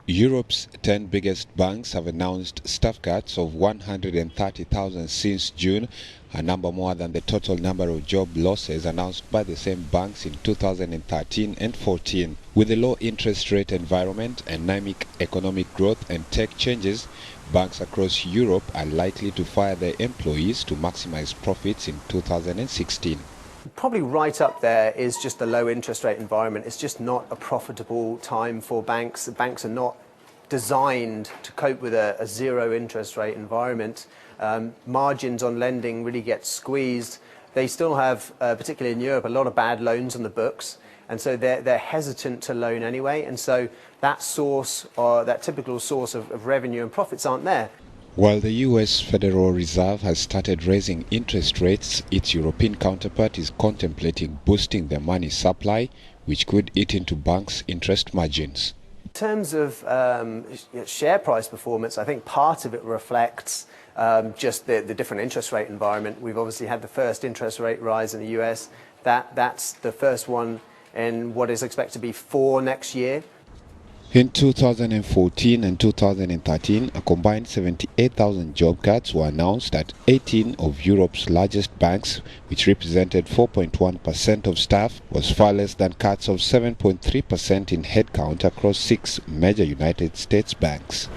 Europe's 10 biggest banks have announced staff cuts of 130,000 since June, a number more than the total number of job losses announced by the same banks in 2013 and 14. With the low interest rate environment, anemic economic growth and tech changes, banks across Europe are likely to fire their employees to maximize profits in 2016. Probably right up there is just the low interest rate environment. It's just not a profitable time for banks. The banks are not designed to cope with a zero interest rate environment. Margins on lending really get squeezed. They still have, particularly in Europe, a lot of bad loans on the books, and so they're hesitant to loan anyway, and so that source, or that typical source of revenue and profits aren't there. While the US Federal Reserve has started raising interest rates, its European counterpart is contemplating boosting the money supply, which could eat into banks' interest margins. In terms of share price performance, I think part of it reflects just the different interest rate environment. We've obviously had the first interest rate rise in the US. That's the first one in what is expected to be 4 next year. In 2014 and 2013, a combined 78,000 job cuts were announced at 18 of Europe's largest banks, which represented 4.1% of staff, was far less than cuts of 7.3% in headcount across 6 major United States banks.